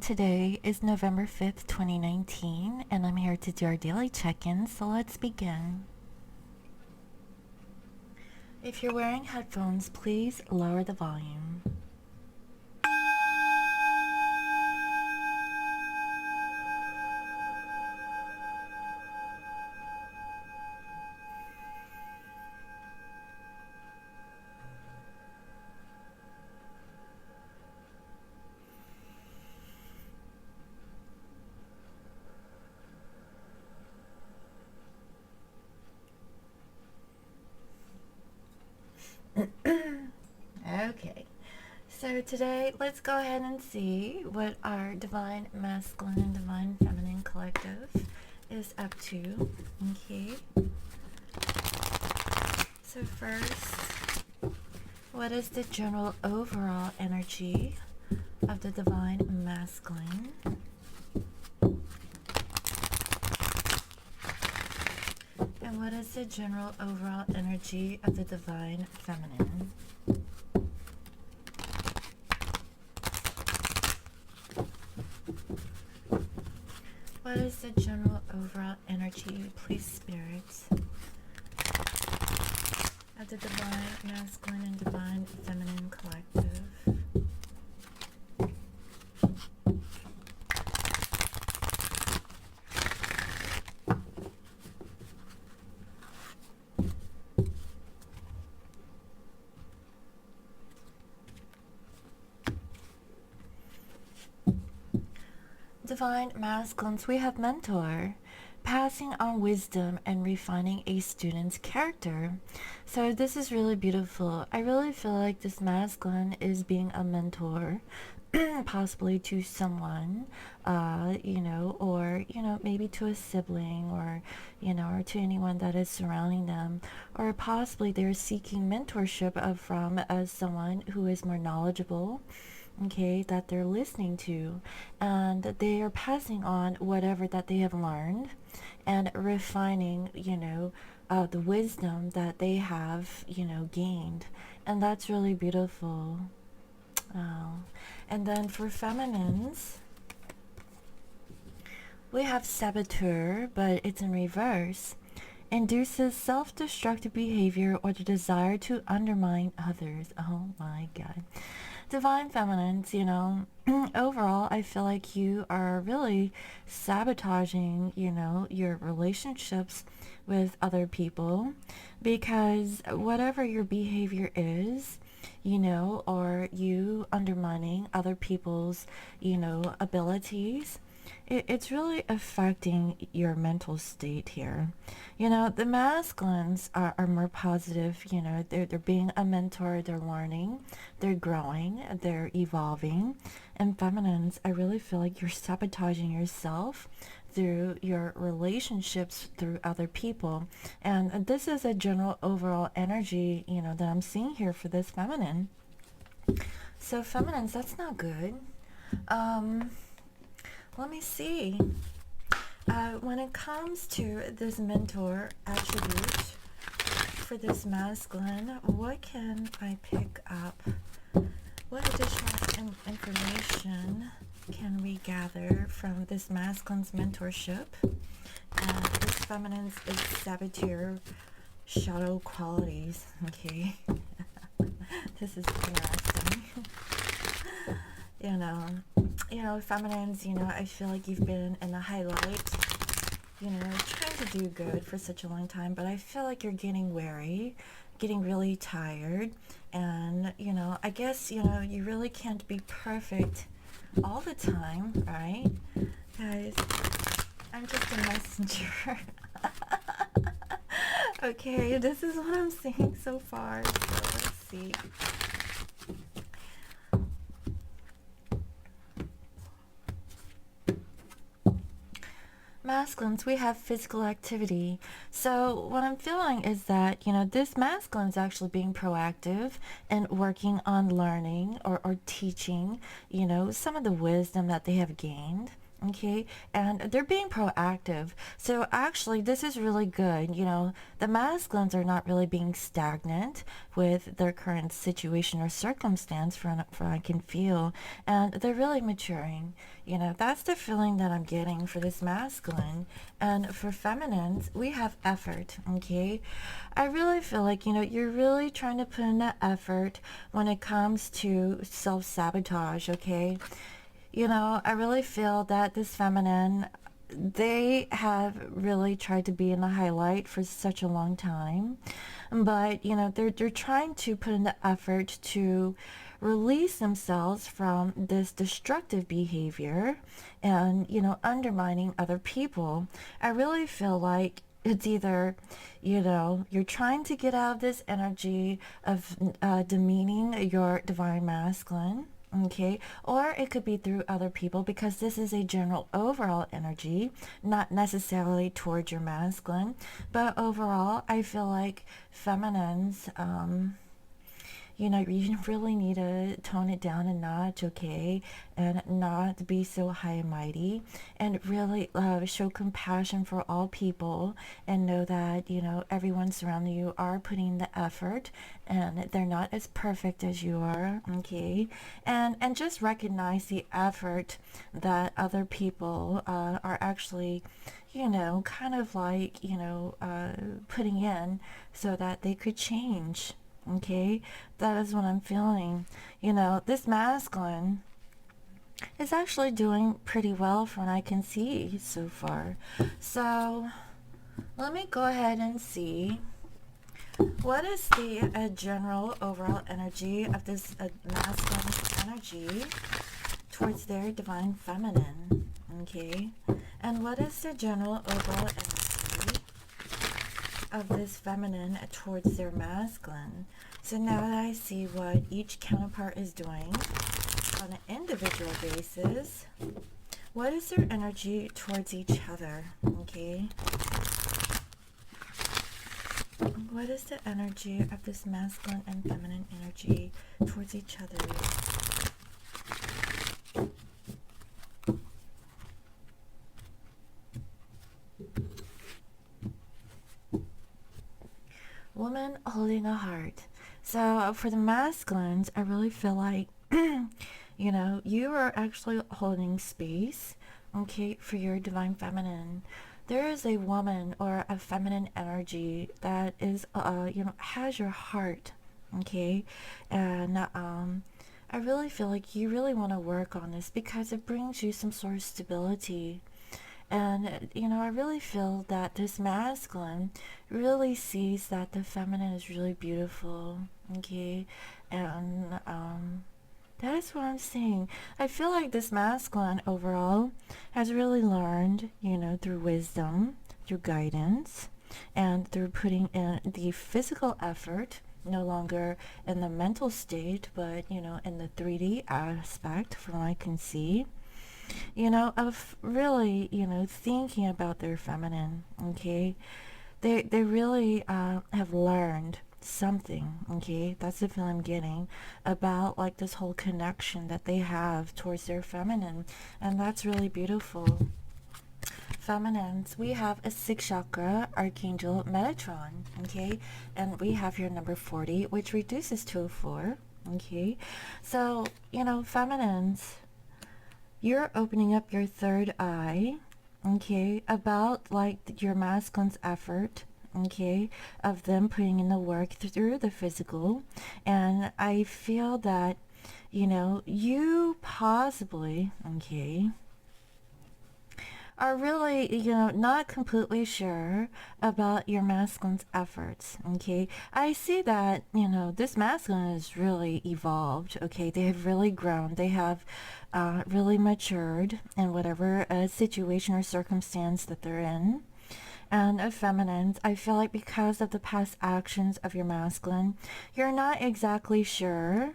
Today is November 5th, 2019, and I'm here to do our daily check-in, so let's begin. If you're wearing headphones, please lower the volume. Okay, so today let's go ahead and see what our Divine Masculine and Divine Feminine Collective is up to. Okay, so first, what is the general overall energy of the Divine Masculine? And what is the general overall energy of the Divine Feminine? What is the general overall energy, please, spirits, of the Divine Masculine and Divine Feminine Collective? Divine Masculines, we have mentor, passing on wisdom and refining a student's character. So this is really beautiful. I really feel like this masculine is being a mentor, possibly to someone, or, maybe to a sibling, or, or to anyone that is surrounding them, or possibly they're seeking mentorship from someone who is more knowledgeable, okay, that they're listening to, and they are passing on whatever that they have learned and refining, the wisdom that they have, gained. And that's really beautiful. And then for feminines, we have saboteur, but it's in reverse. Induces self-destructive behavior or the desire to undermine others. Oh my God. Divine Feminines, overall, I feel like you are really sabotaging, your relationships with other people, because whatever your behavior is, or you undermining other people's, abilities, it's really affecting your mental state here. The masculines are more positive. They're being a mentor, they're learning, they're growing, they're evolving. And feminines, I really feel like you're sabotaging yourself through your relationships through other people. And this is a general overall energy, that I'm seeing here for this feminine. So feminines, that's not good. Let me see. When it comes to this mentor attribute for this masculine, what can I pick up? What additional information can we gather from this masculine's mentorship? And this feminine's is saboteur shadow qualities. Okay. This is interesting. Feminines, I feel like you've been in the highlight, trying to do good for such a long time, but I feel like you're getting weary, getting really tired, and, I guess, you really can't be perfect all the time, right? Guys, I'm just a messenger. Okay, this is what I'm seeing so far, so let's see. Masculines, we have physical activity. So what I'm feeling is that, this masculine is actually being proactive and working on learning or teaching, some of the wisdom that they have gained. okay, and they're being proactive. So actually this is really good. The masculines are not really being stagnant with their current situation or circumstance, for I can feel, and they're really maturing. That's the feeling that I'm getting for this masculine. And for feminines, we have effort, okay? I really feel like, you're really trying to put in that effort when it comes to self-sabotage, okay? I really feel that this feminine, they have really tried to be in the highlight for such a long time. But, they're trying to put in the effort to release themselves from this destructive behavior and, undermining other people. I really feel like it's either, you're trying to get out of this energy of demeaning your divine masculine, okay, or it could be through other people, because this is a general overall energy, not necessarily towards your masculine, but overall I feel like feminines, you really need to tone it down a notch, okay, and not be so high and mighty, and really show compassion for all people, and know that, everyone surrounding you are putting the effort, and they're not as perfect as you are, okay, and just recognize the effort that other people are actually, kind of like, putting in so that they could change. Okay, that is what I'm feeling. This masculine is actually doing pretty well from what I can see so far. So let me go ahead and see what is the general overall energy of this masculine energy towards their divine feminine. Okay, and what is the general overall energy of this feminine towards their masculine? So now that I see what each counterpart is doing on an individual basis, what is their energy towards each other? Okay, what is the energy of this masculine and feminine energy towards each other? Woman holding a heart. So for the masculines, I really feel like, you are actually holding space, okay, for your divine feminine. There is a woman or a feminine energy that is, has your heart, okay, and I really feel like you really want to work on this because it brings you some sort of stability. And, I really feel that this masculine really sees that the feminine is really beautiful, okay? And that is what I'm saying. I feel like this masculine overall has really learned, through wisdom, through guidance, and through putting in the physical effort, no longer in the mental state, but, in the 3D aspect from what I can see, of really, thinking about their feminine, okay? They really have learned something, okay? That's the feeling I'm getting about, like, this whole connection that they have towards their feminine, and that's really beautiful. Feminines, we have a 6th chakra archangel Metatron, okay? And we have your number 40, which reduces to a 4, okay? So, feminines, you're opening up your third eye, okay, about like your masculine's effort, okay, of them putting in the work through the physical. And I feel that, you possibly, okay, are really, not completely sure about your masculine's efforts, okay? I see that, this masculine is really evolved, okay? They have really grown. They have really matured in whatever situation or circumstance that they're in. And of feminines, I feel like because of the past actions of your masculine, you're not exactly sure,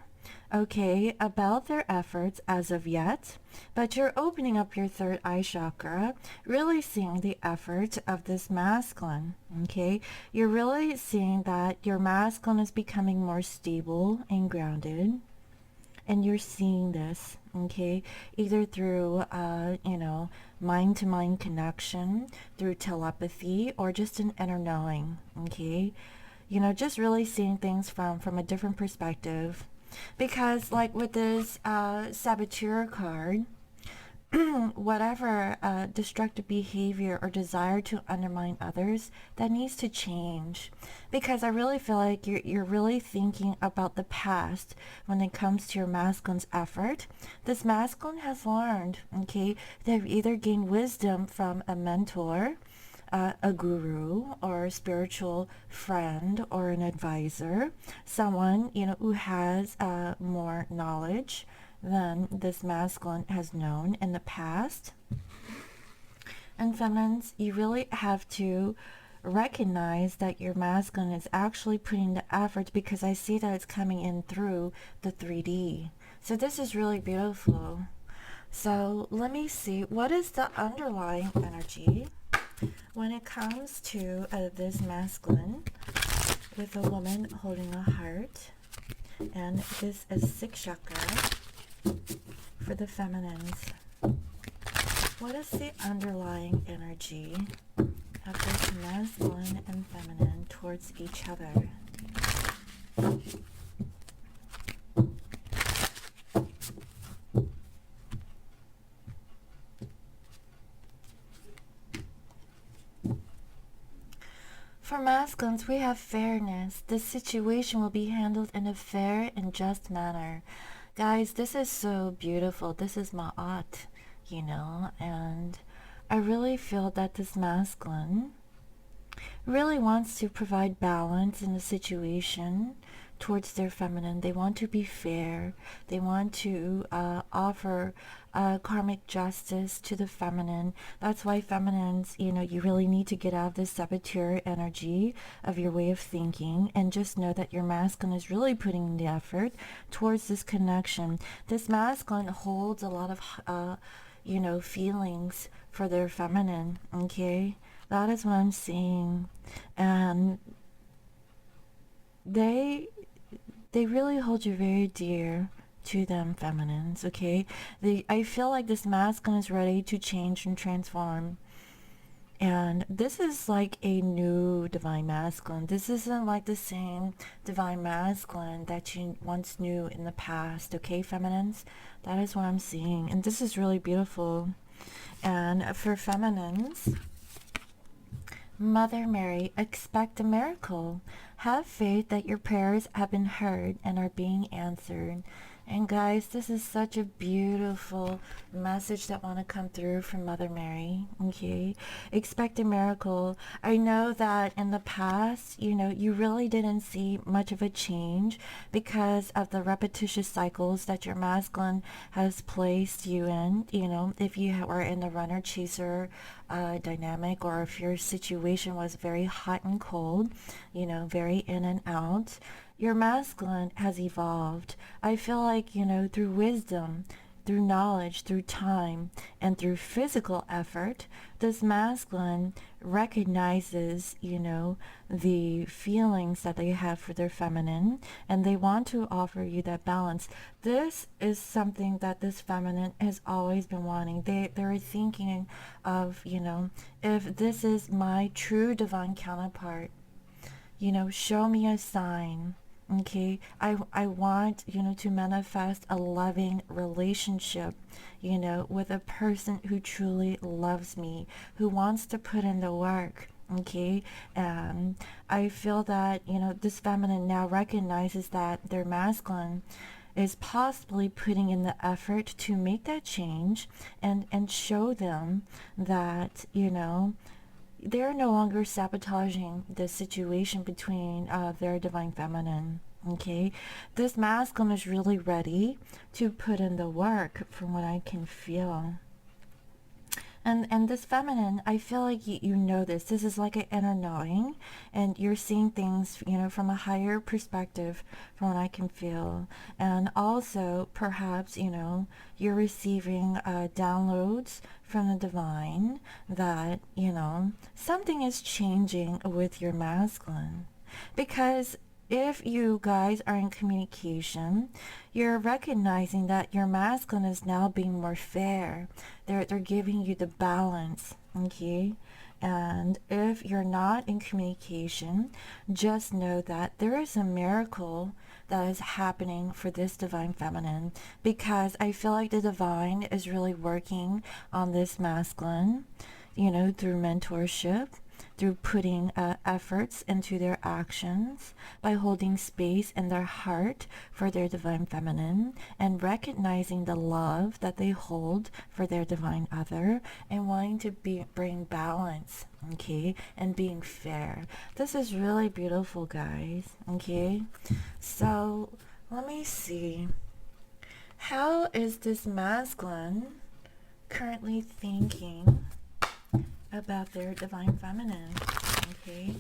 okay, about their efforts as of yet, but you're opening up your third eye chakra, really seeing the efforts of this masculine, okay? You're really seeing that your masculine is becoming more stable and grounded, and you're seeing this, okay, either through mind-to-mind connection, through telepathy, or just an inner knowing, okay, just really seeing things from a different perspective. Because like with this saboteur card, whatever destructive behavior or desire to undermine others, that needs to change. Because I really feel like you're really thinking about the past when it comes to your masculine's effort. This masculine has learned, okay, they've either gained wisdom from a mentor, a guru, or a spiritual friend, or an advisor, someone who has more knowledge than this masculine has known in the past. And feminines, you really have to recognize that your masculine is actually putting the effort, because I see that it's coming in through the 3D. So this is really beautiful. So let me see, what is the underlying energy when it comes to this masculine with a woman holding a heart, and this is 6th chakra for the feminines. What is the underlying energy of this masculine and feminine towards each other? For masculines, we have fairness. This situation will be handled in a fair and just manner. Guys, this is so beautiful. This is ma'at, and I really feel that this masculine really wants to provide balance in the situation towards their feminine. They want to be fair. They want to offer karmic justice to the feminine. That's why feminines, you really need to get out of this saboteur energy of your way of thinking, and just know that your masculine is really putting in the effort towards this connection. This masculine holds a lot of feelings for their feminine, okay? That is what I'm seeing. And they really hold you very dear to them, feminines, okay? I feel like this masculine is ready to change and transform. And this is like a new divine masculine. This isn't like the same divine masculine that you once knew in the past, okay, feminines? That is what I'm seeing. And this is really beautiful. And for feminines, Mother Mary, expect a miracle. Have faith that your prayers have been heard and are being answered. And guys, this is such a beautiful message that want to come through from Mother Mary, okay? Expect a miracle. I know that in the past, you really didn't see much of a change because of the repetitious cycles that your masculine has placed you in, if you were in the runner-chaser dynamic, or if your situation was very hot and cold, very in and out. Your masculine has evolved. I feel like, through wisdom, through knowledge, through time, and through physical effort, this masculine recognizes, the feelings that they have for their feminine, and they want to offer you that balance. This is something that this feminine has always been wanting. They're thinking of, if this is my true divine counterpart, show me a sign. Okay, I want, to manifest a loving relationship, with a person who truly loves me, who wants to put in the work. Okay, and I feel that, this feminine now recognizes that their masculine is possibly putting in the effort to make that change, and show them that, they're no longer sabotaging the situation between their divine feminine. Okay, this masculine is really ready to put in the work, from what I can feel. And this feminine, I feel like you know this. This is like an inner knowing, and you're seeing things, from a higher perspective, from what I can feel. And also, perhaps, you're receiving downloads from the divine that, something is changing with your masculine. Because if you guys are in communication, you're recognizing that your masculine is now being more fair. They're giving you the balance, okay? And if you're not in communication, just know that there is a miracle that is happening for this divine feminine, because I feel like the divine is really working on this masculine, through mentorship, through putting efforts into their actions, by holding space in their heart for their divine feminine, and recognizing the love that they hold for their divine other, and wanting to bring balance, okay, and being fair. This is really beautiful, guys, okay? So let me see. How is this masculine currently thinking about their divine feminine? Okay,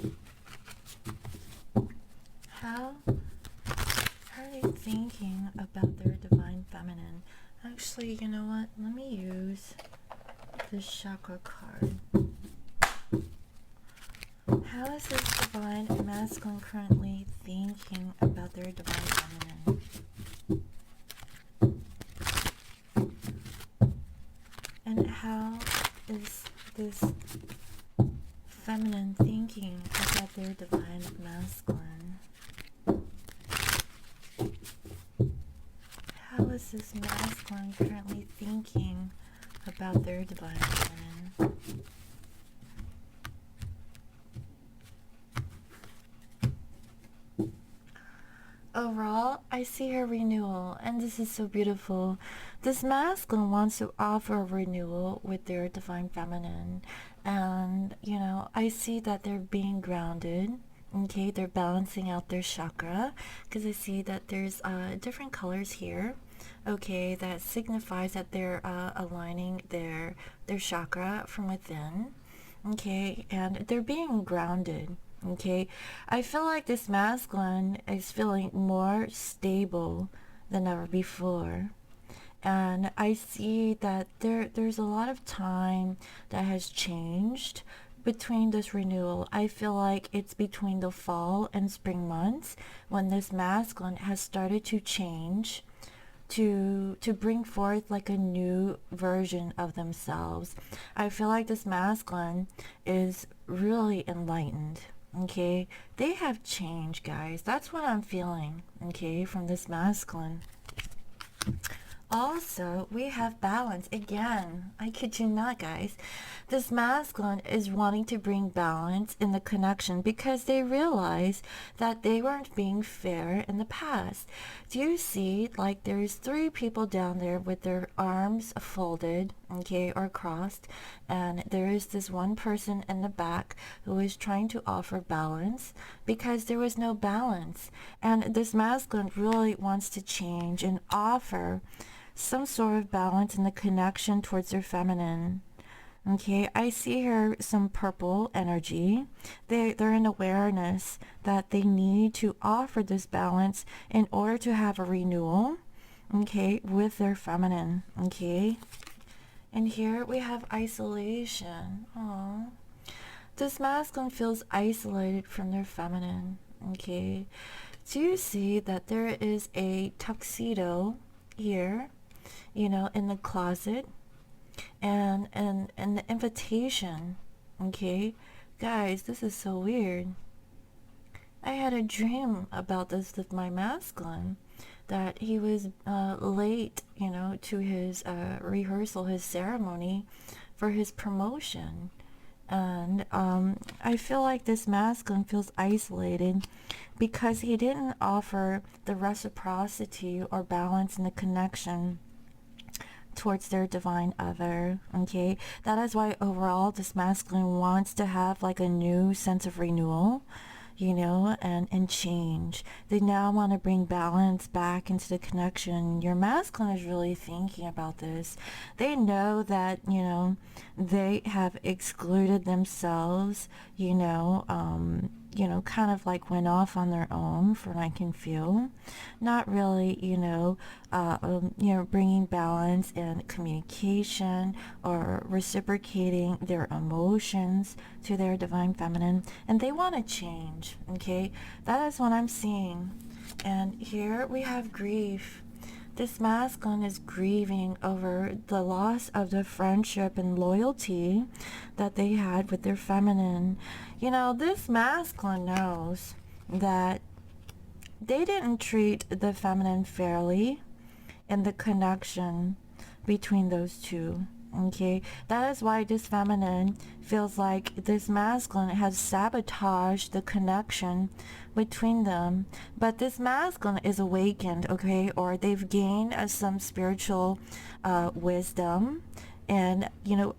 how are they thinking about their divine feminine? Actually, you know what, let me use this chakra card. How is this divine masculine currently thinking about their divine feminine? And how is this feminine thinking about their divine masculine? How is this masculine currently thinking about their divine feminine? Overall, I see her renewal, and this is so beautiful. This masculine wants to offer a renewal with their divine feminine, and I see that they're being grounded. Okay, they're balancing out their chakra, because I see that there's different colors here. Okay, that signifies that they're aligning their chakra from within. Okay, and they're being grounded. Okay, I feel like this masculine is feeling more stable than ever before. And I see that there's a lot of time that has changed between this renewal. I feel like it's between the fall and spring months when this masculine has started to change, to bring forth like a new version of themselves. I feel like this masculine is really enlightened. Okay, they have changed, guys. That's what I'm feeling, okay, from this masculine. Also, we have balance again. I kid you not, guys. This masculine is wanting to bring balance in the connection because they realize that they weren't being fair in the past. Do you see, like, there's 3 people down there with their arms folded, okay, or crossed, and there is this one person in the back who is trying to offer balance because there was no balance. And this masculine really wants to change and offer some sort of balance in the connection towards their feminine. Okay, I see here some purple energy. They're in awareness that they need to offer this balance in order to have a renewal, okay, with their feminine, okay? And here we have isolation. Aww. This masculine feels isolated from their feminine, okay? Do you see that there is a tuxedo here, in the closet, and the invitation, okay? Guys, this is so weird. I had a dream about this with my masculine, that he was late, to his rehearsal, his ceremony for his promotion. And I feel like this masculine feels isolated because he didn't offer the reciprocity or balance in the connection towards their divine other. Okay, that is why overall this masculine wants to have like a new sense of renewal, and change. They now want to bring balance back into the connection. Your masculine is really thinking about this. They know that, they have excluded themselves, kind of like went off on their own, from what I can feel, not really, bringing balance and communication or reciprocating their emotions to their divine feminine, and they want to change. Okay, that is what I'm seeing. And here we have grief. This masculine is grieving over the loss of the friendship and loyalty that they had with their feminine. This masculine knows that they didn't treat the feminine fairly in the connection between those two. Okay, that is why this feminine feels like this masculine has sabotaged the connection between them. But this masculine is awakened, okay, or they've gained some spiritual wisdom and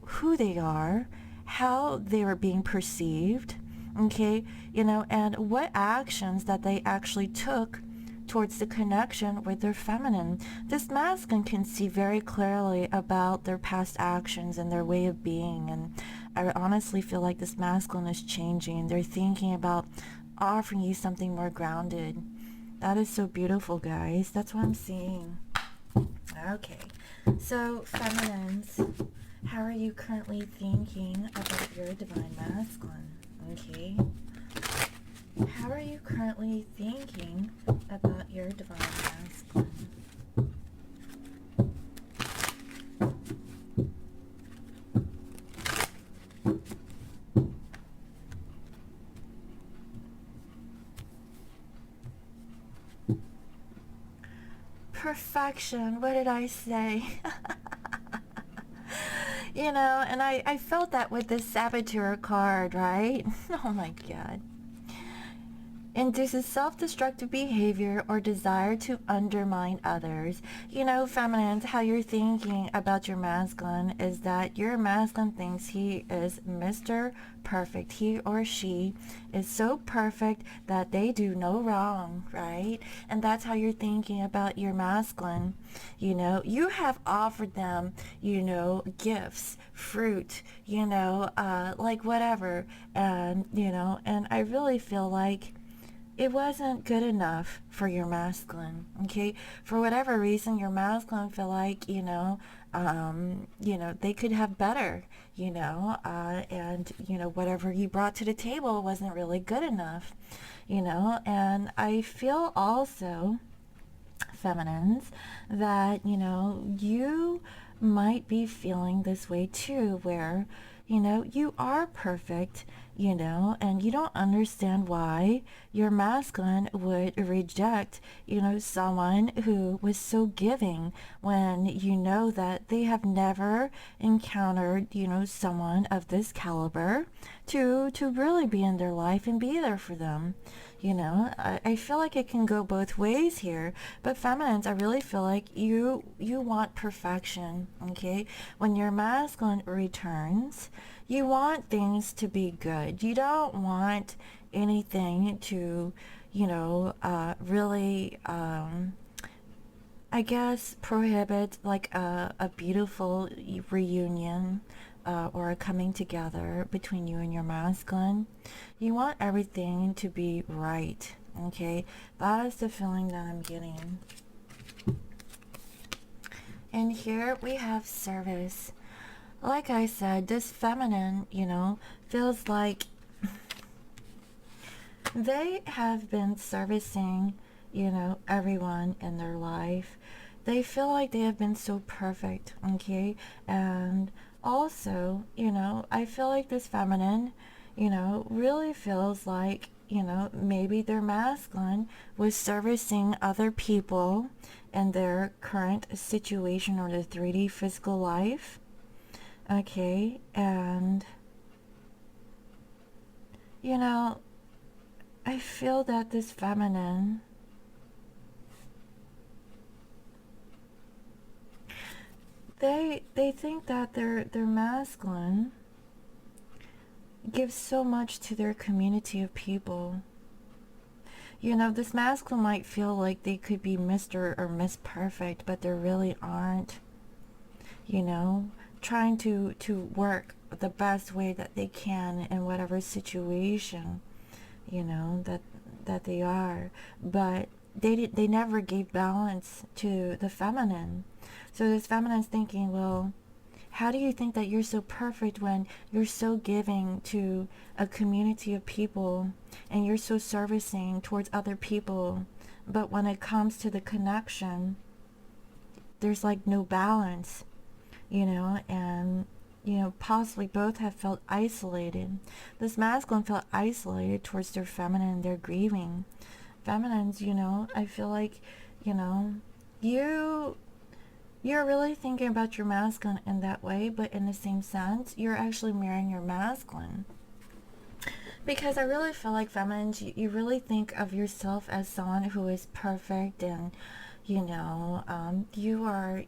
who they are, how they were being perceived, okay, and what actions that they actually took towards the connection with their feminine. This masculine can see very clearly about their past actions and their way of being, and I honestly feel like this masculine is changing. They're thinking about offering you something more grounded. That is so beautiful, guys. That's what I'm seeing. Okay, so feminines, how are you currently thinking about your divine masculine? Okay, how are you currently thinking about your divine masculine? Perfection. What did I say? And I felt that with this saboteur card, right? Oh my god. Induces self-destructive behavior or desire to undermine others. Feminines, how you're thinking about your masculine is that your masculine thinks he is Mr. Perfect. He or she is so perfect that they do no wrong, right? And that's how you're thinking about your masculine. You have offered them, gifts, fruit, like whatever. And I really feel like it wasn't good enough for your masculine. Okay, for whatever reason your masculine feel like they could have better, and whatever you brought to the table wasn't really good enough. And I feel also, feminines, that you might be feeling this way too, where you are perfect, and you don't understand why your masculine would reject, someone who was so giving, when that they have never encountered, someone of this caliber to really be in their life and be there for them. I feel like it can go both ways here, but feminines, I really feel like you want perfection. Okay, when your masculine returns, you want things to be good. You don't want anything to really I guess prohibit like a beautiful reunion, or a coming together between you and your masculine. You want everything to be right. Okay, that is the feeling that I'm getting. And here we have service. Like I said, this feminine, feels like they have been servicing, everyone in their life. They feel like they have been so perfect, okay? And also, I feel like this feminine, really feels like, maybe their masculine was servicing other people in their current situation or the 3D physical life. Okay, and I feel that this feminine, they think that their masculine gives so much to their community of people. This masculine might feel like they could be Mr. or Miss Perfect, but they really aren't. Trying to work the best way that they can in whatever situation. that they are, but they never gave balance to the feminine. So this feminine's thinking, well, how do you think that you're so perfect when you're so giving to a community of people and you're so servicing towards other people, but when it comes to the connection, there's like no balance, and possibly both have felt isolated. This masculine felt isolated towards their feminine. They're grieving. Feminines, I feel like, you you're really thinking about your masculine in that way, but in the same sense, you're actually mirroring your masculine. Because I really feel like feminines, you really think of yourself as someone who is perfect, and you are,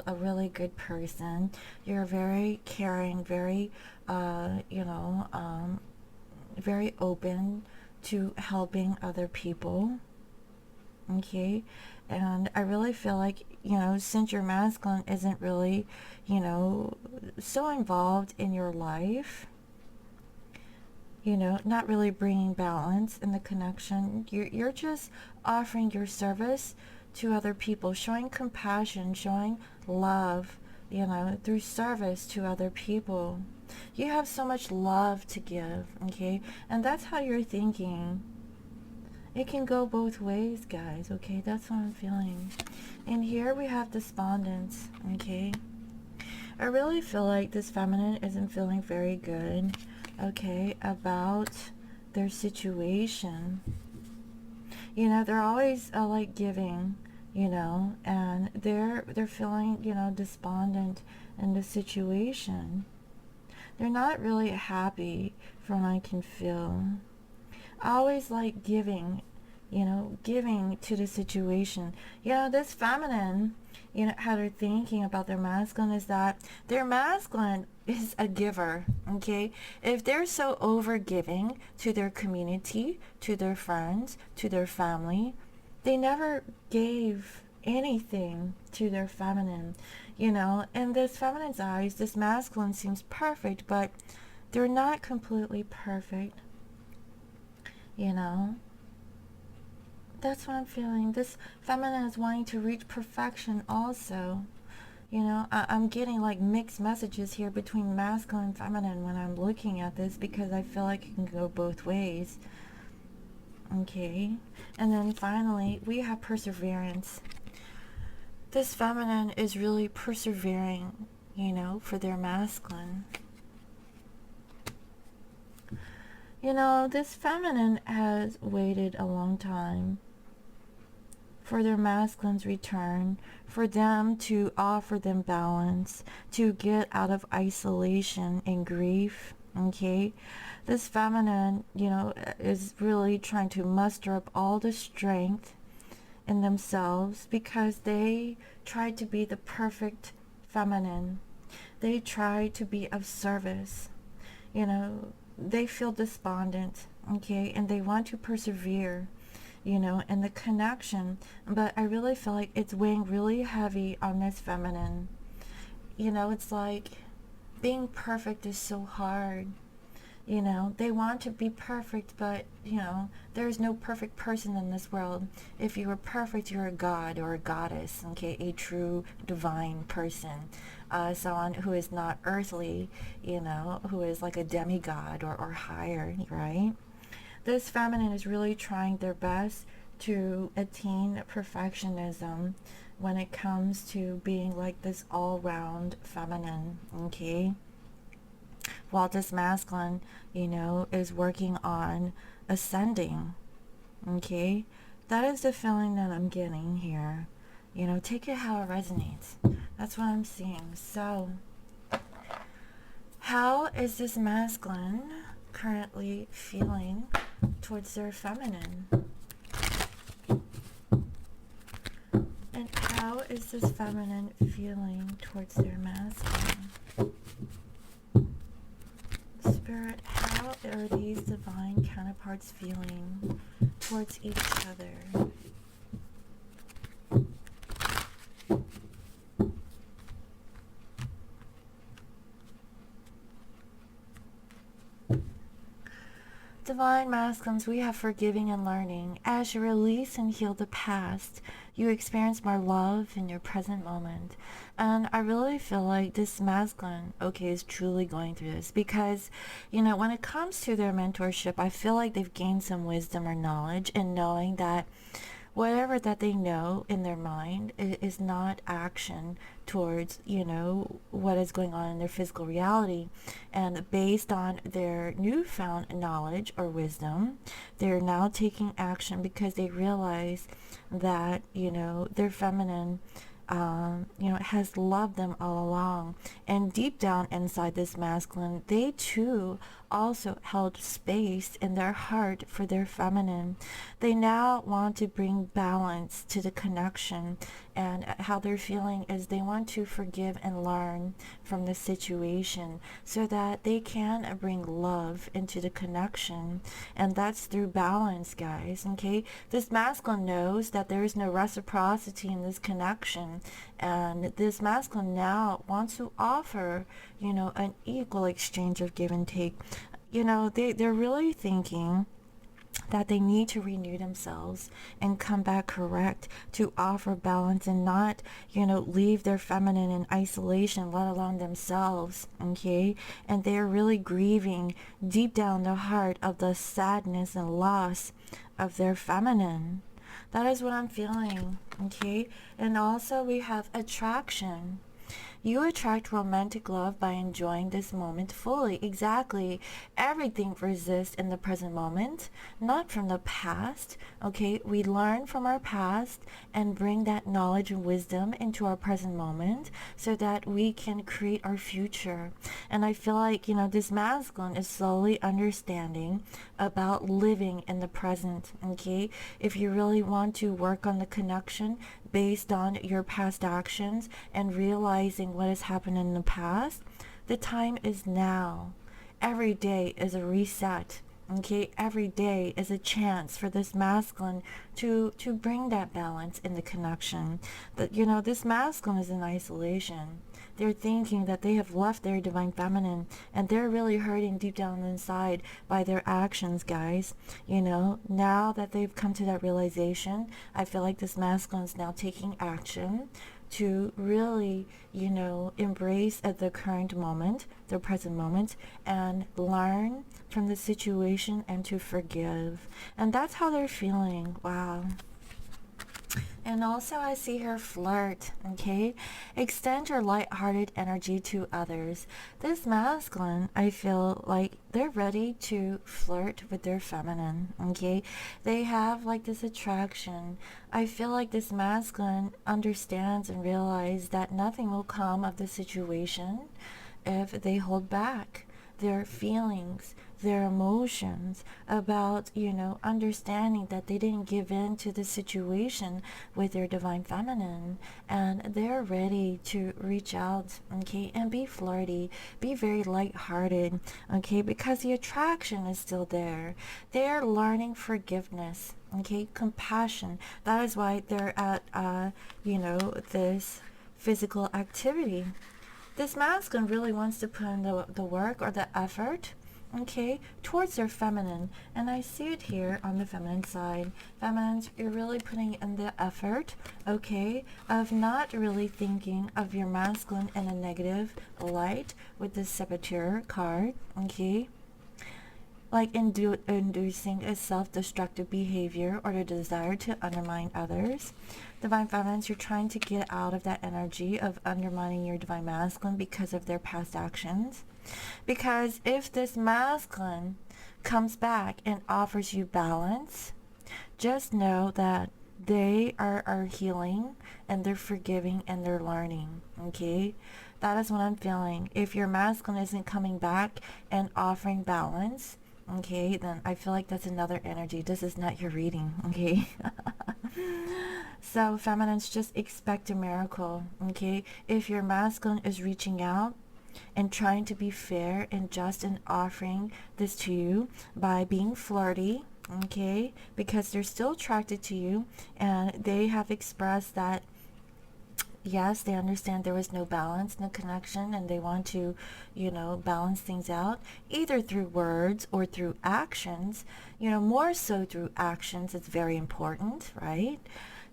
a really good person. You're very caring, very, very open to helping other people. Okay, and I really feel like, since your masculine isn't really, so involved in your life, not really bringing balance in the connection, you're just offering your service to other people, showing compassion, showing love, through service to other people. You have so much love to give, okay? And that's how you're thinking. It can go both ways, guys, okay? That's what I'm feeling. And here we have despondence, okay? I really feel like this feminine isn't feeling very good, okay, about their situation. They're always like giving, and they're feeling, despondent in the situation. They're not really happy from what I can feel. Always like giving, giving to the situation. This feminine, how they're thinking about their masculine is that their masculine is a giver, okay? If they're so over giving to their community, to their friends, to their family, they never gave anything to their feminine. In this feminine's eyes, this masculine seems perfect, but they're not completely perfect. That's what I'm feeling. This feminine is wanting to reach perfection also. I'm getting like mixed messages here between masculine and feminine when I'm looking at this, because I feel like it can go both ways. Okay. And then finally, we have perseverance. This feminine is really persevering, for their masculine. This feminine has waited a long time for their masculine's return, for them to offer them balance, to get out of isolation and grief, okay? This feminine, is really trying to muster up all the strength in themselves, because they try to be the perfect feminine. They try to be of service, they feel despondent, okay, and they want to persevere, in the connection, but I really feel like it's weighing really heavy on this feminine. It's like being perfect is so hard. They want to be perfect, but, there's no perfect person in this world. If you were perfect, you're a god or a goddess, okay, a true divine person. Someone who is not earthly, who is like a demigod or higher, right? This feminine is really trying their best to attain perfectionism when it comes to being like this all-round feminine, okay? While this masculine, is working on ascending, okay? That is the feeling that I'm getting here. Take it how it resonates. That's what I'm seeing. So, how is this masculine currently feeling towards their feminine? And how is this feminine feeling towards their masculine? Spirit, how are these divine counterparts feeling towards each other? Divine Masculines, we have forgiving and learning. As you release and heal the past, you experience more love in your present moment. And I really feel like this masculine, okay, is truly going through this because, when it comes to their mentorship, I feel like they've gained some wisdom or knowledge in knowing that whatever that they know in their mind is not action towards, what is going on in their physical reality. And based on their newfound knowledge or wisdom, they're now taking action because they realize that, their feminine has loved them all along. And deep down inside this masculine, they too also held space in their heart for their feminine. They now want to bring balance to the connection, and how they're feeling is they want to forgive and learn from the situation so that they can bring love into the connection. And that's through balance, guys. Okay, this masculine knows that there is no reciprocity in this connection, and this masculine now wants to offer an equal exchange of give and take. They're really thinking that they need to renew themselves and come back correct to offer balance and not, leave their feminine in isolation, let alone themselves, okay? And they're really grieving deep down the heart of the sadness and loss of their feminine. That is what I'm feeling, okay? And also we have attraction. You attract romantic love by enjoying this moment fully. Exactly. Everything exists in the present moment, not from the past. Okay, we learn from our past and bring that knowledge and wisdom into our present moment so that we can create our future. And I feel like, this masculine is slowly understanding about living in the present. Okay, if you really want to work on the connection based on your past actions and realizing what has happened in the past, the time is now. Every day is a reset. Okay, every day is a chance for this masculine to bring that balance in the connection. But this masculine is in isolation. They're thinking that they have left their divine feminine, and they're really hurting deep down inside by their actions, guys. Now that they've come to that realization, I feel like this masculine is now taking action to really, embrace at the current moment, the present moment, and learn from the situation and to forgive. And that's how they're feeling. Wow. And also I see her flirt, okay? Extend your light-hearted energy to others. This masculine, I feel like they're ready to flirt with their feminine, okay? They have like this attraction. I feel like this masculine understands and realizes that nothing will come of the situation if they hold back their feelings, their emotions about, understanding that they didn't give in to the situation with their divine feminine, and they're ready to reach out, okay, and be flirty, be very light-hearted, okay, because the attraction is still there. They're learning forgiveness, okay, compassion. That is why they're at, this physical activity. This masculine really wants to put in the work or the effort, okay, towards their feminine. And I see it here on the feminine side. Feminines, you're really putting in the effort, okay, of not really thinking of your masculine in a negative light with the Saboteur card, okay, like inducing a self-destructive behavior or the desire to undermine others. Divine Feminines, you're trying to get out of that energy of undermining your Divine Masculine because of their past actions. Because if this masculine comes back and offers you balance, just know that they are healing and they're forgiving and they're learning, okay? That is what I'm feeling. If your masculine isn't coming back and offering balance, okay, then I feel like that's another energy. This is not your reading, okay? So feminines, just expect a miracle, okay? If your masculine is reaching out and trying to be fair and just and offering this to you by being flirty, okay, because they're still attracted to you and they have expressed that yes, they understand there was no balance, no connection, and they want to, balance things out, either through words or through actions, more so through actions. It's very important, right?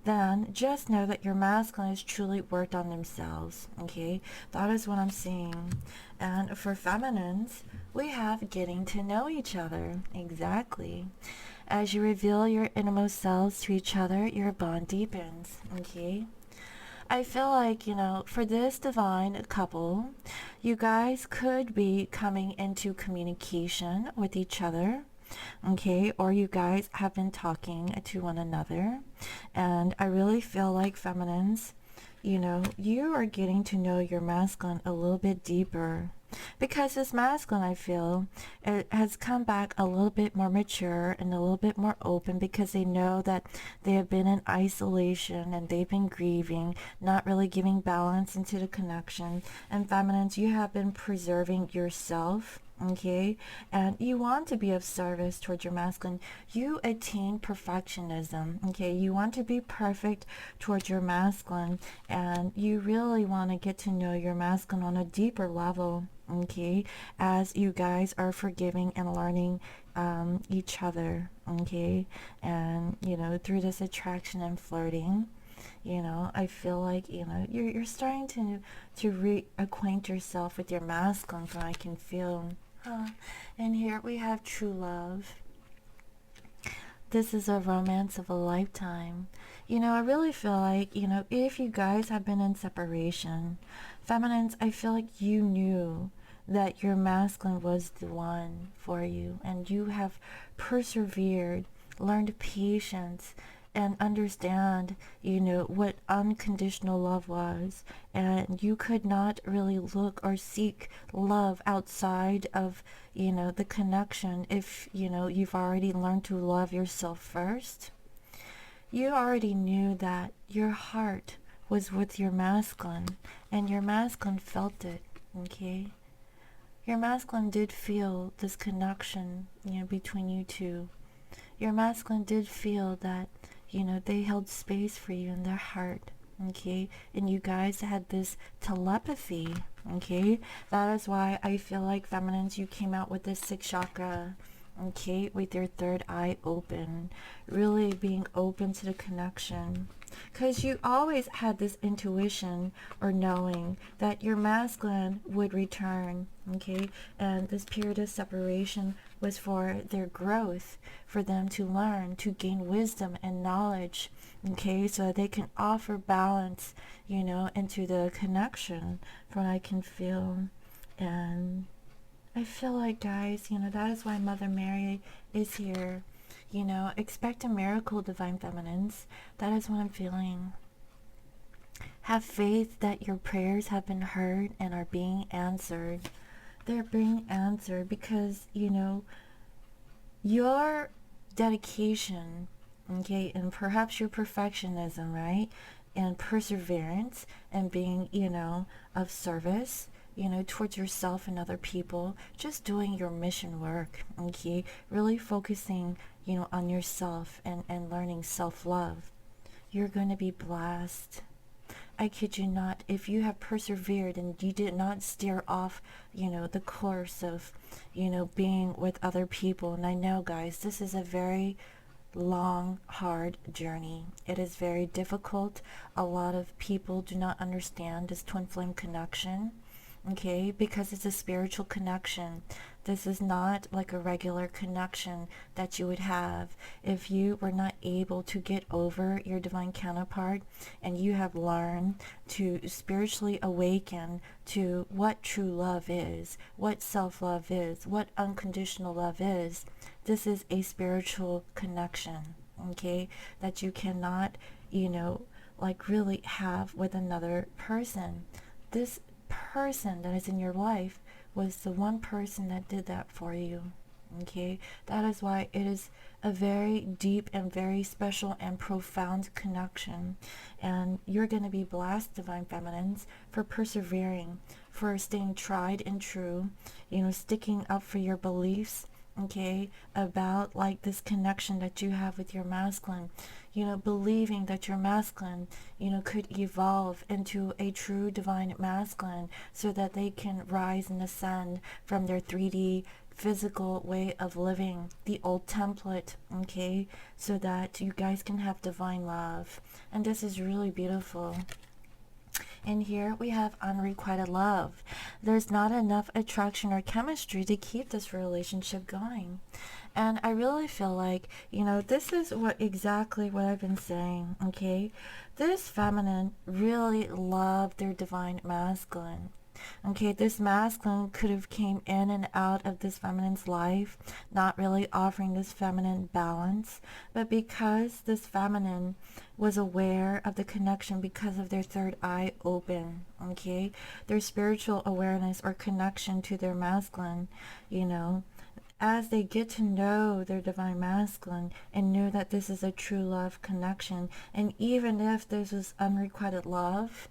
Then just know that your masculine is truly worked on themselves, okay? That is what I'm seeing. And for feminines, we have getting to know each other. Exactly. As you reveal your innermost selves to each other, your bond deepens, okay? I feel like, for this divine couple, you guys could be coming into communication with each other, okay? Or you guys have been talking to one another. And I really feel like feminines, you are getting to know your masculine a little bit deeper. Because this masculine, I feel, it has come back a little bit more mature and a little bit more open because they know that they have been in isolation and they've been grieving, not really giving balance into the connection. And feminines, you have been preserving yourself, okay, and you want to be of service towards your masculine. You attain perfectionism, okay, you want to be perfect towards your masculine, and you really want to get to know your masculine on a deeper level, okay, as you guys are forgiving and learning each other, okay, and through this attraction and flirting, I feel like, you're starting to reacquaint yourself with your masculine, so I can feel. And here we have true love. This is a romance of a lifetime. I really feel like, if you guys have been in separation, feminines, I feel like you knew that your masculine was the one for you, and you have persevered, learned patience, and understand, what unconditional love was. And you could not really look or seek love outside of, the connection if, you've already learned to love yourself first. You already knew that your heart was with your masculine, and your masculine felt it, okay? Your masculine did feel this connection, between you two. Your masculine did feel that, they held space for you in their heart, okay? And you guys had this telepathy, okay? That is why I feel like feminines, you came out with this sixth chakra, okay? With your third eye open, really being open to the connection. Because you always had this intuition or knowing that your masculine would return, okay? And this period of separation was for their growth, for them to learn, to gain wisdom and knowledge, okay? So they can offer balance, into the connection, from what I can feel. And I feel like, guys, that is why Mother Mary is here. Expect a miracle, divine feminines. That is what I'm feeling. Have faith that your prayers have been heard and are being answered. They're being answered because, your dedication, okay, and perhaps your perfectionism, right, and perseverance and being, of service, towards yourself and other people, just doing your mission work, okay, really focusing, on yourself and learning self-love. You're going to be blessed. I kid you not, if you have persevered and you did not steer off, the course of, being with other people. And I know, guys, this is a very long, hard journey. It is very difficult. A lot of people do not understand this twin flame connection, okay, because it's a spiritual connection. This is not like a regular connection that you would have if you were not able to get over your divine counterpart and you have learned to spiritually awaken to what true love is, what self-love is, what unconditional love is. This is a spiritual connection, okay, that you cannot, like really have with another person. This person that is in your life was the one person that did that for you, okay? That is why it is a very deep and very special and profound connection. And you're going to be blessed, divine feminines, for persevering, for staying tried and true, sticking up for your beliefs, okay, about like this connection that you have with your masculine, believing that your masculine, could evolve into a true divine masculine so that they can rise and ascend from their 3D physical way of living, the old template, okay, so that you guys can have divine love. And this is really beautiful. And here we have unrequited love. There's not enough attraction or chemistry to keep this relationship going. And I really feel like, this is exactly what I've been saying, okay? This feminine really loved their divine masculine. Okay, this masculine could have came in and out of this feminine's life, not really offering this feminine balance, but because this feminine was aware of the connection because of their third eye open, okay, their spiritual awareness or connection to their masculine, as they get to know their divine masculine and knew that this is a true love connection, and even if this was unrequited love,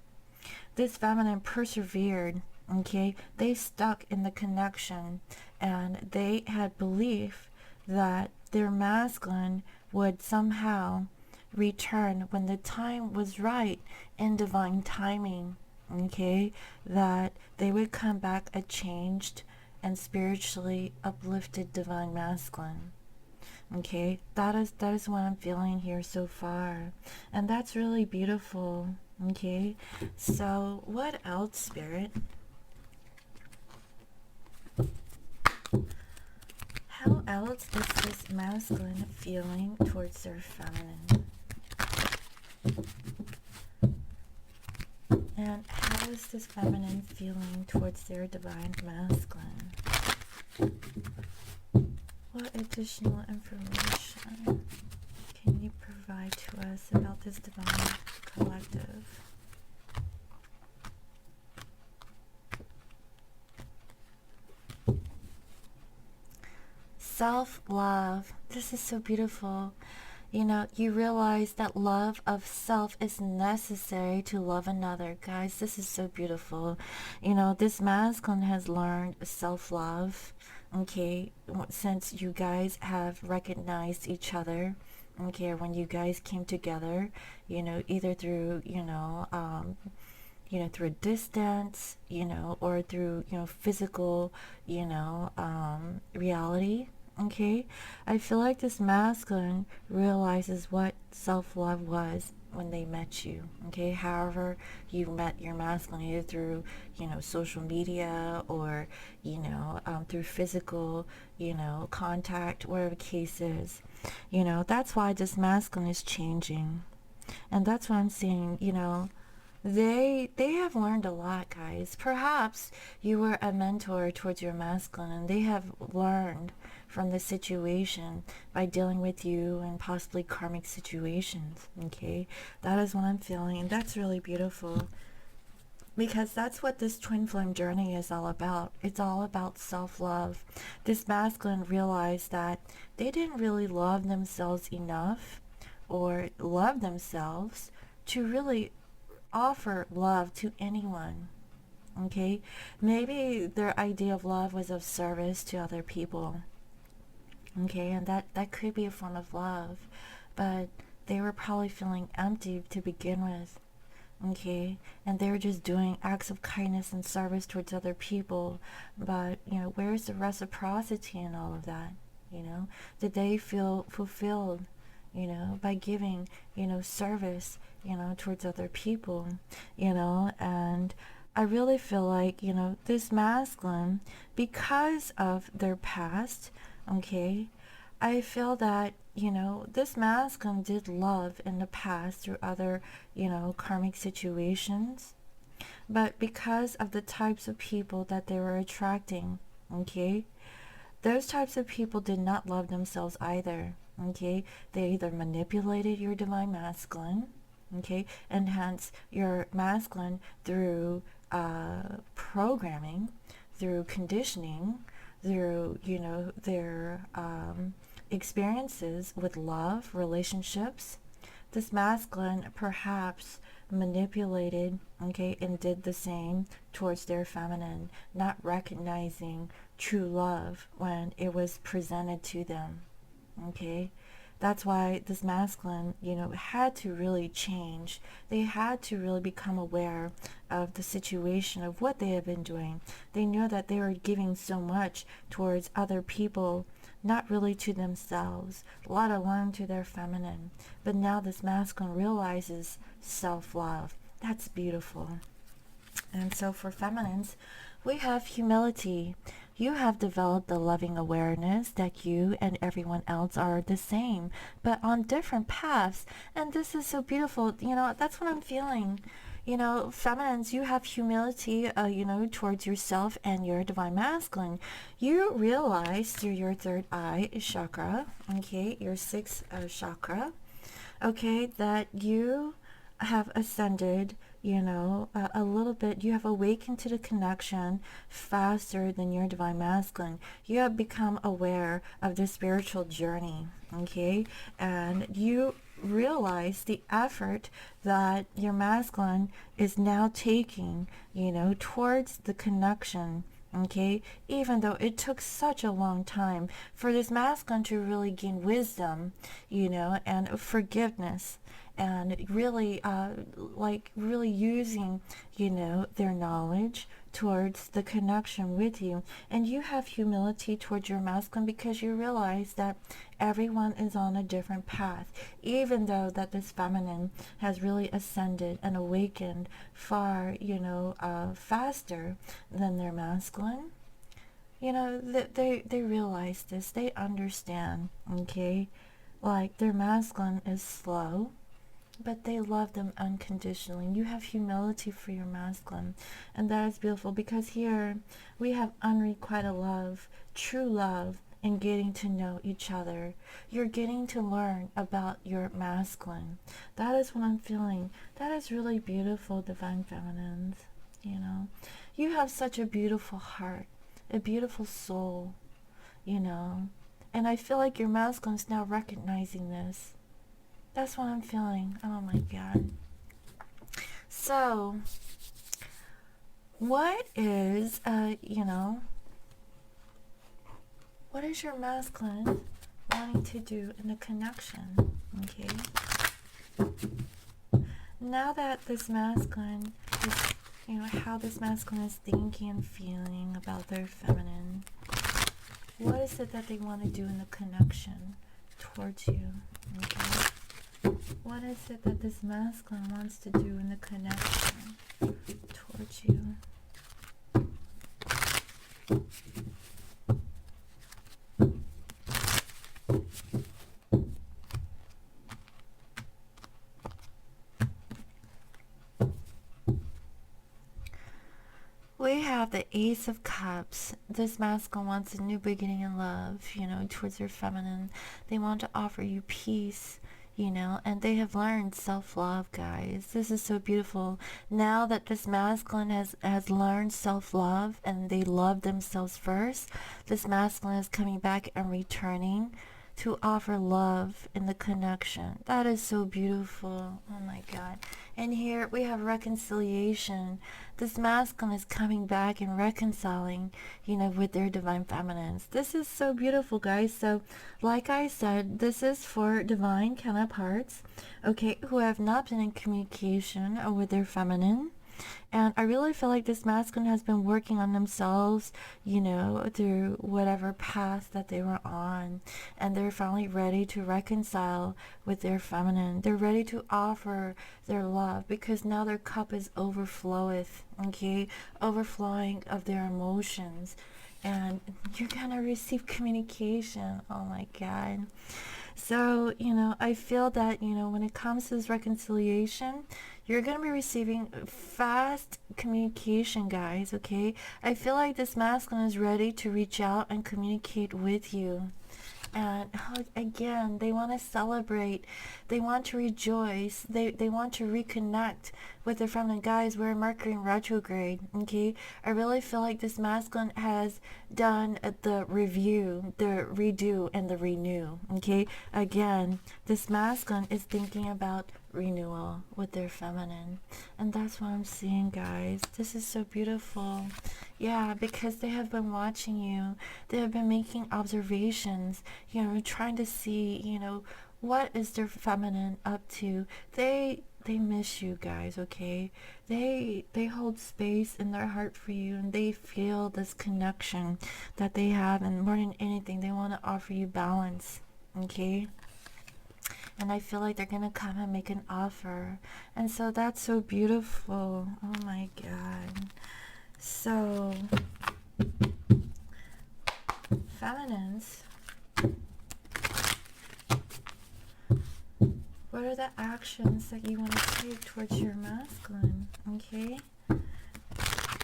this feminine persevered, okay? They stuck in the connection, and they had belief that their masculine would somehow return when the time was right in divine timing, okay? That they would come back a changed and spiritually uplifted divine masculine. Okay, that is what I'm feeling here so far, and that's really beautiful. Okay, so what else, Spirit? How else is this masculine feeling towards their feminine? And how is this feminine feeling towards their divine masculine? What additional information can you provide to us about this divine collective? Self-love. This is so beautiful. You realize that love of self is necessary to love another. Guys, this is so beautiful. This masculine has learned self-love, okay, since you guys have recognized each other, okay, when you guys came together, either through, through distance, or through, physical, reality. Okay, I feel like this masculine realizes what self-love was when they met you. Okay, however you met your masculine, either through, social media or, through physical, contact, whatever the case is. That's why this masculine is changing. And that's what I'm seeing, they have learned a lot, guys. Perhaps you were a mentor towards your masculine, and they have learned from the situation by dealing with you and possibly karmic situations. Okay, that is what I'm feeling, and that's really beautiful, because that's what this twin flame journey is all about. It's all about self-love. This masculine realized that they didn't really love themselves enough or love themselves to really offer love to anyone. Okay, maybe their idea of love was of service to other people. Okay, and that could be a form of love, but they were probably feeling empty to begin with. Okay, and they were just doing acts of kindness and service towards other people, but where's the reciprocity in all of that? Did they feel fulfilled by giving, service, towards other people, and I really feel like, this masculine, because of their past, okay, I feel that, this masculine did love in the past through other, karmic situations, but because of the types of people that they were attracting, okay, those types of people did not love themselves either. Okay, they either manipulated your divine masculine, okay, and hence your masculine through programming, through conditioning, through their experiences with love, relationships, this masculine perhaps manipulated, okay, and did the same towards their feminine, not recognizing true love when it was presented to them, okay. That's why this masculine, had to really change. They had to really become aware of the situation of what they have been doing. They knew that they were giving so much towards other people, not really to themselves, let alone to their feminine. But now this masculine realizes self-love. That's beautiful. And so for feminines, we have humility. You have developed the loving awareness that you and everyone else are the same, but on different paths. And this is so beautiful. That's what I'm feeling. Feminines, you have humility, towards yourself and your divine masculine. You realize through your third eye chakra, okay, your sixth chakra, okay, that you have ascended, a little bit. You have awakened to the connection faster than your divine masculine. You have become aware of the spiritual journey, okay? And you realize the effort that your masculine is now taking, towards the connection, okay? Even though it took such a long time for this masculine to really gain wisdom, and forgiveness, and really really using their knowledge towards the connection with you. And you have humility towards your masculine because you realize that everyone is on a different path, even though that this feminine has really ascended and awakened far faster than their masculine. They realize this, they understand, okay, like their masculine is slow, but they love them unconditionally. You have humility for your masculine, and that is beautiful because here we have unrequited love, true love, and getting to know each other. You're getting to learn about your masculine. That is what I'm feeling. That is really beautiful, divine feminines. You have such a beautiful heart, a beautiful soul, and I feel like your masculine is now recognizing this. That's what I'm feeling. Oh my God. So, what is, what is your masculine wanting to do in the connection? Okay. Now that this masculine is, how this masculine is thinking and feeling about their feminine, what is it that they want to do in the connection towards you? Okay. What is it that this masculine wants to do in the connection towards you? We have the Ace of Cups. This masculine wants a new beginning in love, towards their feminine. They want to offer you peace, and they have learned self-love, guys. This is so beautiful. Now that this masculine has learned self-love and they love themselves first, this masculine is coming back and returning to offer love in the connection. That is so beautiful. Oh my God. And here we have reconciliation. This masculine is coming back and reconciling, with their divine feminines. This is so beautiful, guys. So, like I said, this is for divine counterparts, okay, who have not been in communication with their feminine. And I really feel like this masculine has been working on themselves, through whatever path that they were on. And they're finally ready to reconcile with their feminine. They're ready to offer their love because now their cup is overfloweth, okay? Overflowing of their emotions. And you're going to receive communication. Oh my God. So, I feel that, when it comes to this reconciliation, you're going to be receiving fast communication, guys, okay? I feel like this masculine is ready to reach out and communicate with you. And again, they want to celebrate, they want to rejoice, they want to reconnect with their feminine. Guys, we're Mercury in retrograde. Okay, I really feel like this masculine has done the review, the redo, and the renew. Okay, again, this masculine is thinking about renewal with their feminine, and that's what I'm seeing, guys. This is so beautiful. Yeah, because they have been watching you, they have been making observations, trying to see, what is their feminine up to. They miss you, guys. Okay, they hold space in their heart for you, and they feel this connection that they have, and more than anything, they want to offer you balance. Okay, and I feel like they're gonna come and make an offer, and so that's so beautiful. Oh my god. So feminines, what are the actions that you want to take towards your masculine? Okay,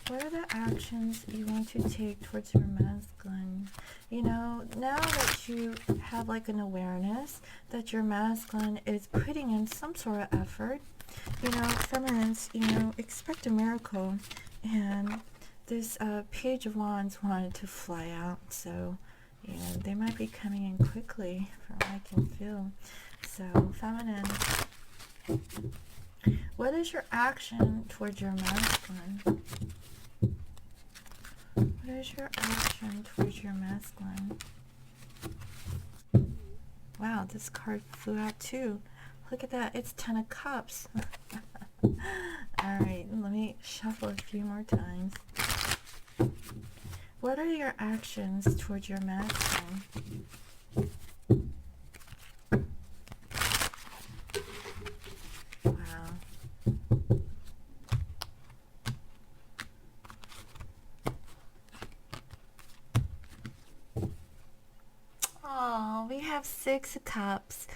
what are the actions you want to take towards your masculine? Now that you have like an awareness that your masculine is putting in some sort of effort, feminines, expect a miracle. And this Page of Wands wanted to fly out, so they might be coming in quickly from what I can feel. So feminine, what is your action towards your masculine? What is your action towards your masculine? Wow, this card flew out too. Look at that, it's 10 of Cups. Alright, let me shuffle a few more times. What are your actions towards your masculine? Wow. Oh, we have 6 of Cups.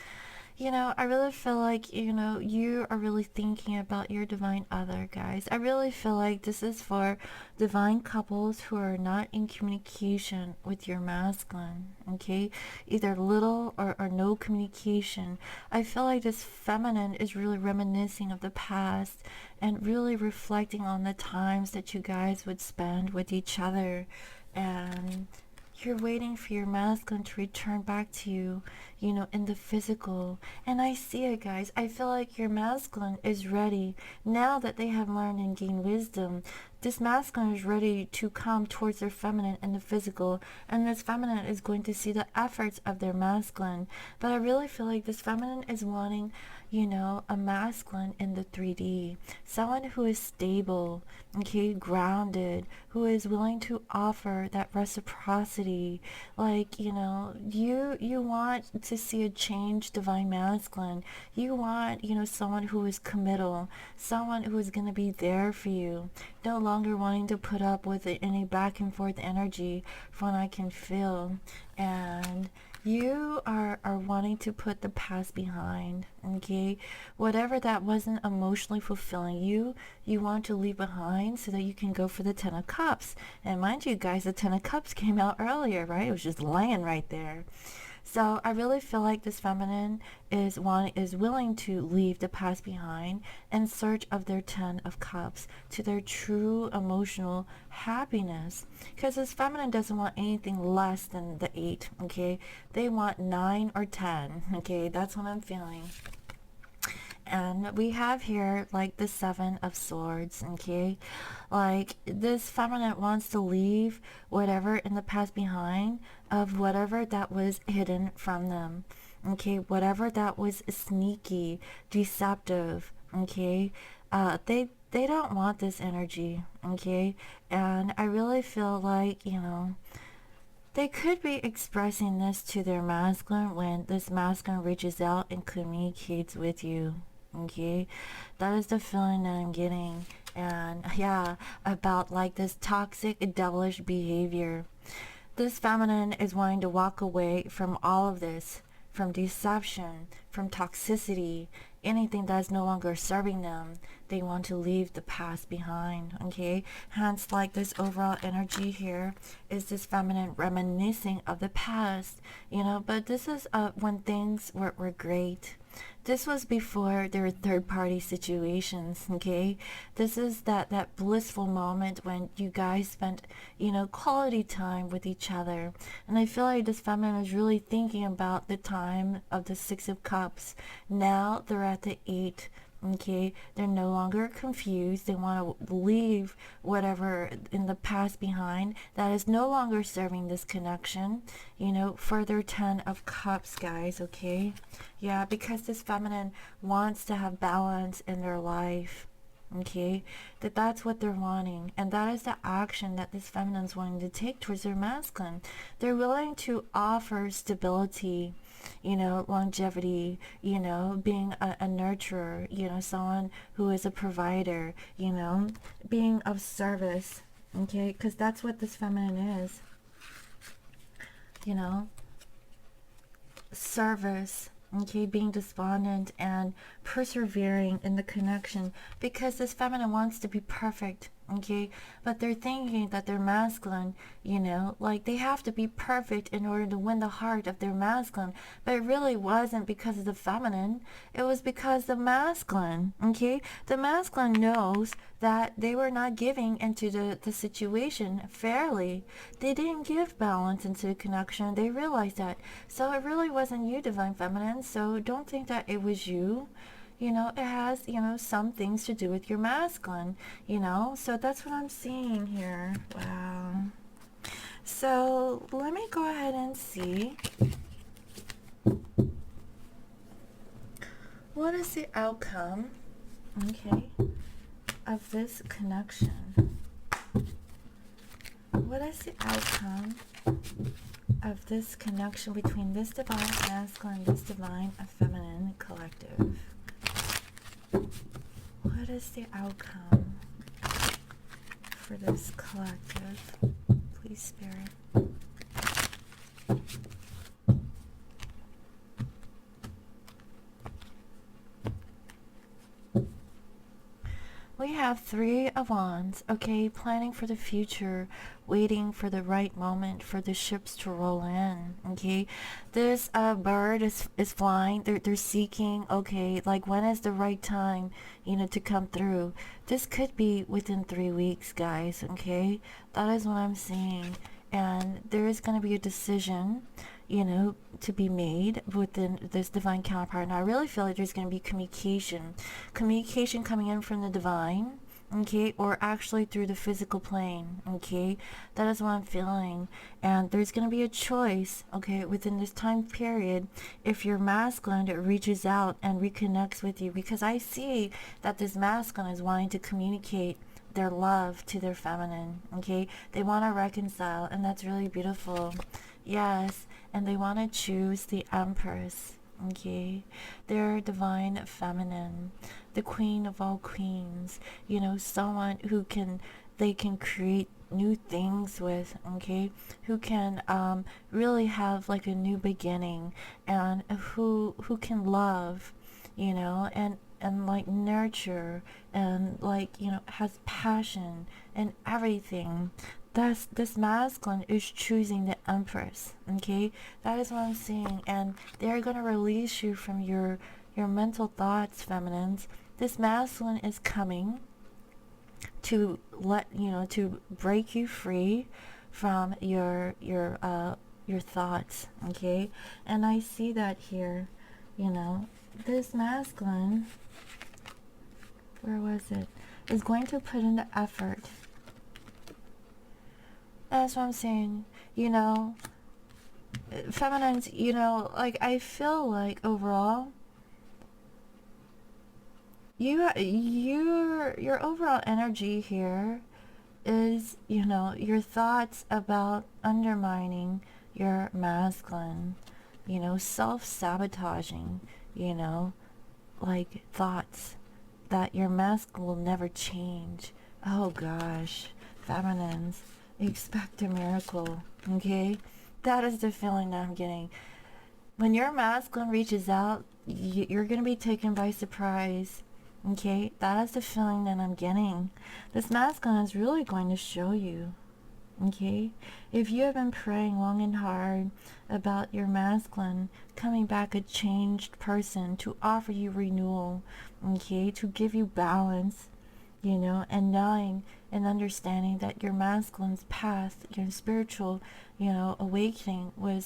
I really feel like, you are really thinking about your divine other, guys. I really feel like this is for divine couples who are not in communication with your masculine, okay? Either little or no communication. I feel like this feminine is really reminiscing of the past and really reflecting on the times that you guys would spend with each other. And you're waiting for your masculine to return back to you, in the physical. And I see it, guys. I feel like your masculine is ready now that they have learned and gained wisdom. This masculine is ready to come towards their feminine in the physical, and this feminine is going to see the efforts of their masculine. But I really feel like this feminine is wanting, a masculine in the 3D. Someone who is stable, okay, grounded, who is willing to offer that reciprocity. Like, you want to see a change, divine masculine. You want, someone who is committal, someone who is going to be there for you. No longer wanting to put up with any back and forth energy from what I can feel. And you are wanting to put the past behind, okay? Whatever that wasn't emotionally fulfilling you want to leave behind so that you can go for the 10 of Cups. And mind you, guys, the 10 of Cups came out earlier, right? It was just laying right there. So I really feel like this feminine is willing to leave the past behind in search of their 10 of Cups to their true emotional happiness. Because this feminine doesn't want anything less than the 8, okay? They want 9 or 10, okay? That's what I'm feeling. And we have here like the 7 of Swords, okay? Like this feminine wants to leave whatever in the past behind of whatever that was hidden from them, okay? Whatever that was sneaky, deceptive, okay? They don't want this energy, okay? And I really feel like, they could be expressing this to their masculine when this masculine reaches out and communicates with you. Okay, that is the feeling that I'm getting. And yeah, about like this toxic devilish behavior. This feminine is wanting to walk away from all of this, from deception, from toxicity, anything that is no longer serving them. They want to leave the past behind, okay? Hence, like, this overall energy here is this feminine reminiscing of the past, you know, but this is when things were great. This was before there were third-party situations, okay? This is that blissful moment when you guys spent, you know, quality time with each other. And I feel like this feminine is really thinking about the time of the Six of Cups. Now they're at the Eight. Okay, they're no longer confused. They want to leave whatever in the past behind that is no longer serving this connection. You know, further 10 of Cups, guys, okay? Yeah, because this feminine wants to have balance in their life. Okay, that's what they're wanting, and that is the action that this feminine's wanting to take towards their masculine. They're willing to offer stability, you know, longevity, you know, being a nurturer, you know, someone who is a provider, you know, being of service, okay, because that's what this feminine is, you know, service. Okay, being despondent and persevering in the connection, because this feminine wants to be perfect, okay, but they're thinking that they're masculine, you know, like they have to be perfect in order to win the heart of their masculine, but it really wasn't because of the feminine. It was because the masculine, okay, the masculine knows that they were not giving into the situation fairly. They didn't give balance into the connection. They realized that. So it really wasn't you, divine feminine, so don't think that it was you. You know, it has, you know, some things to do with your masculine, you know, so that's what I'm seeing here. Wow. So let me go ahead and see what is the outcome, okay, of this connection. What is the outcome of this connection between this divine masculine and this divine feminine collective? What is the outcome for this collective? Please, Spirit. We have Three of Wands, okay, planning for the future, waiting for the right moment for the ships to roll in, okay. This bird is flying, they're seeking, okay, like when is the right time, you know, to come through. This could be within 3 weeks, guys, okay. That is what I'm seeing, and there is going to be a decision, you know, to be made within this divine counterpart. And I really feel like there's going to be communication coming in from the divine, okay, or actually through the physical plane, okay. That is what I'm feeling, and there's going to be a choice, okay, within this time period, if your masculine reaches out and reconnects with you, because I see that this masculine is wanting to communicate their love to their feminine, okay. They want to reconcile, and that's really beautiful. Yes, and they want to choose the Empress, okay. They're divine feminine, the queen of all queens, you know, someone who they can create new things with, okay, who can really have like a new beginning, and who can love, you know, and like nurture, and like, you know, has passion and everything. This masculine is choosing the Empress, okay. That is what I'm seeing, and they're gonna release you from your mental thoughts, feminines. This masculine is coming to to break you free from your thoughts, okay. And I see that here, you know, this masculine, where was it, is going to put in the effort. That's what I'm saying, you know, feminines, you know, like I feel like overall, your overall energy here is, you know, your thoughts about undermining your masculine, you know, self-sabotaging, you know, like thoughts that your masculine will never change. Oh gosh, feminines, expect a miracle, okay. That is the feeling that I'm getting. When your masculine reaches out, you're going to be taken by surprise. Okay, that is the feeling that I'm getting. This masculine is really going to show you. Okay, if you have been praying long and hard about your masculine coming back a changed person to offer you renewal, okay, to give you balance, and knowing and understanding that your masculine's path, your spiritual, awakening was